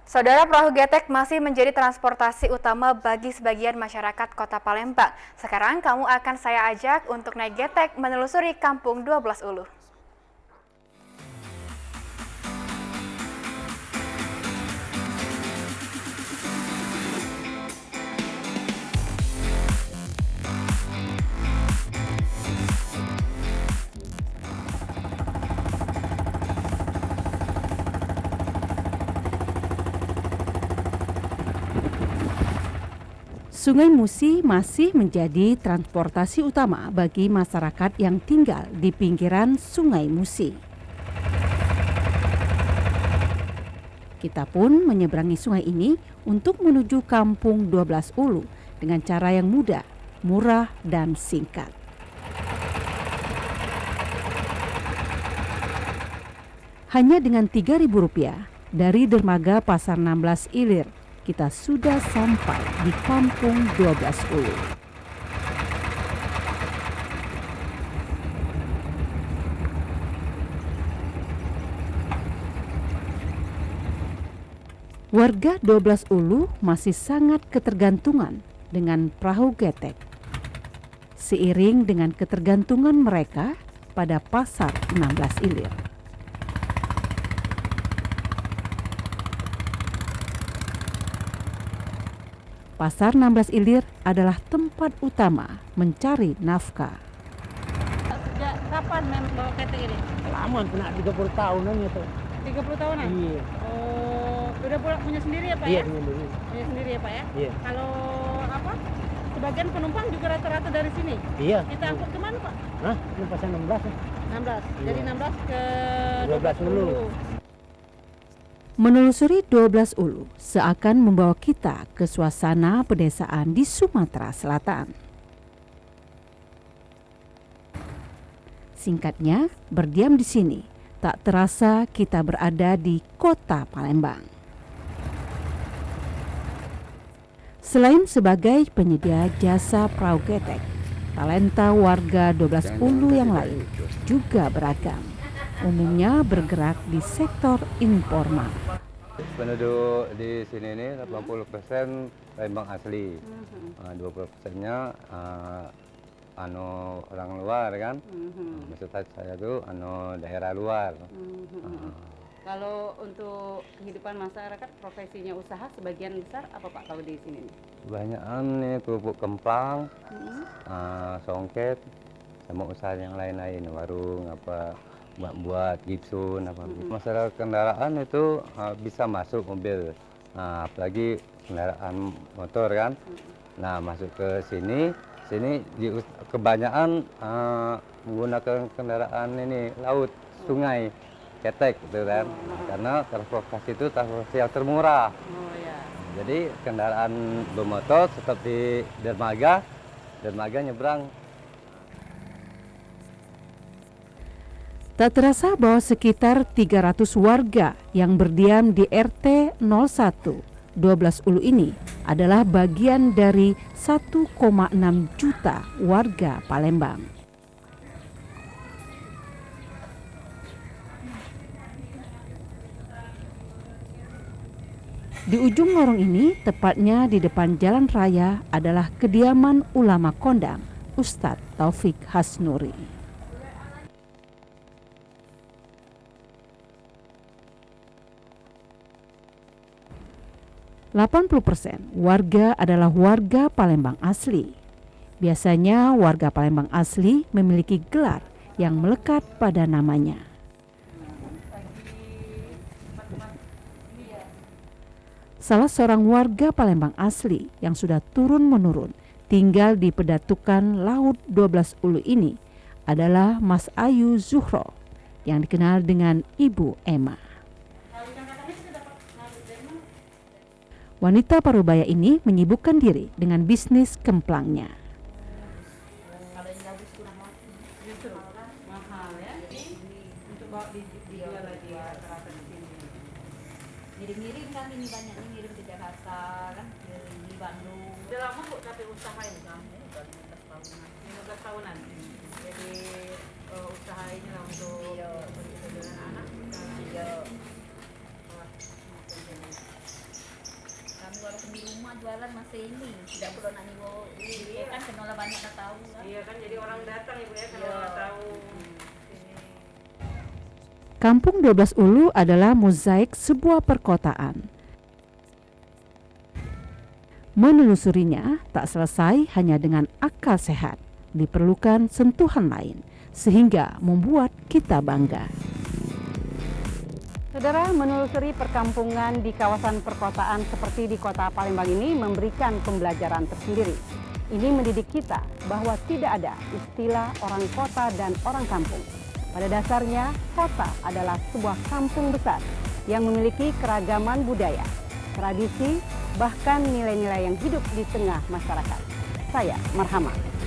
Saudara, perahu getek masih menjadi transportasi utama bagi sebagian masyarakat Kota Palembang. Sekarang kamu akan saya ajak untuk naik getek menelusuri Kampung 12 Ulu. Sungai Musi masih menjadi transportasi utama bagi masyarakat yang tinggal di pinggiran Sungai Musi. Kita pun menyeberangi sungai ini untuk menuju Kampung 12 Ulu dengan cara yang mudah, murah, dan singkat. Hanya dengan Rp3.000 dari dermaga Pasar 16 Ilir, kita sudah sampai di Kampung 12 Ulu. Warga 12 Ulu masih sangat ketergantungan dengan perahu getek. Seiring dengan ketergantungan mereka pada Pasar 16 Ilir. Pasar 16 Ilir adalah tempat utama mencari nafkah. Sejak kapan bawa ketek ini? Lama, kena 30 tahunan ya tuh. 30 tahunan? Iya. Oh, udah punya sendiri ya Pak Iya, ya? sendiri. Punya sendiri ya Pak ya? Iya. Kalau sebagian penumpang juga rata-rata dari sini? Iya. Kita angkut kemana Pak? Hah? Ini pasar 16 ya? 16, Iya. dari 16 ke 12 Ulu. Menelusuri 12 Ulu seakan membawa kita ke suasana pedesaan di Sumatera Selatan. Singkatnya, berdiam di sini, tak terasa kita berada di Kota Palembang. Selain sebagai penyedia jasa perahu getek, talenta warga 12 Ulu yang lain juga beragam. Umumnya bergerak di sektor informal. Penduduk di sini ini 80% Palembang asli, 20%-nya orang luar kan. Maksud saya tuh daerah luar. Kalau untuk kehidupan masyarakat, profesinya usaha sebagian besar apa Pak kalau di sini? Kebanyakan nih kerupuk kemplang, songket, sama usaha yang lain-lain, warung apa. Buat gipsun apa masalah kendaraan itu bisa masuk mobil, apalagi kendaraan motor kan. Nah, masuk ke sini kebanyakan menggunakan kendaraan ini laut, sungai, ketek gitu kan, karena transportasi itu transportasi yang termurah. Jadi kendaraan bermotor tetap di dermaga nyebrang. Tak terasa bahwa sekitar 300 warga yang berdiam di RT 01 12 Ulu ini adalah bagian dari 1,6 juta warga Palembang. Di ujung lorong ini, tepatnya di depan jalan raya, adalah kediaman ulama kondang, Ustadz Taufik Hasnuri. 80% warga adalah warga Palembang asli. Biasanya warga Palembang asli memiliki gelar yang melekat pada namanya. Salah seorang warga Palembang asli yang sudah turun-menurun tinggal di pedatukan Laut 12 Ulu ini adalah Mas Ayu Zuhro yang dikenal dengan Ibu Emma. Wanita parubaya ini menyibukkan diri dengan bisnis kemplangnya. Kalau yang gabus kurang justru mahal ya. Untuk bawa dijual lagi rata-rata di sini. Ngirim-ngirim kan ini banyaknya ngirim ke Jakarta kan, di Bandung. Udah lama kok capek usaha ini kan? Udah 15 tahunan. 15 tahunan. Jadi usaha ini lah untuk anak. Iya. jualan masih ini, tidak perlu nak niwo. Iya kan kena banyak tak tahu kan. Iya kan jadi orang datang ibu ya kalau nggak tahu. Kampung 12 Ulu adalah mozaik sebuah perkotaan. Menelusurinya tak selesai hanya dengan akal sehat, diperlukan sentuhan lain sehingga membuat kita bangga. Saudara, menelusuri perkampungan di kawasan perkotaan seperti di Kota Palembang ini memberikan pembelajaran tersendiri. Ini mendidik kita bahwa tidak ada istilah orang kota dan orang kampung. Pada dasarnya, kota adalah sebuah kampung besar yang memiliki keragaman budaya, tradisi, bahkan nilai-nilai yang hidup di tengah masyarakat. Saya Marhama.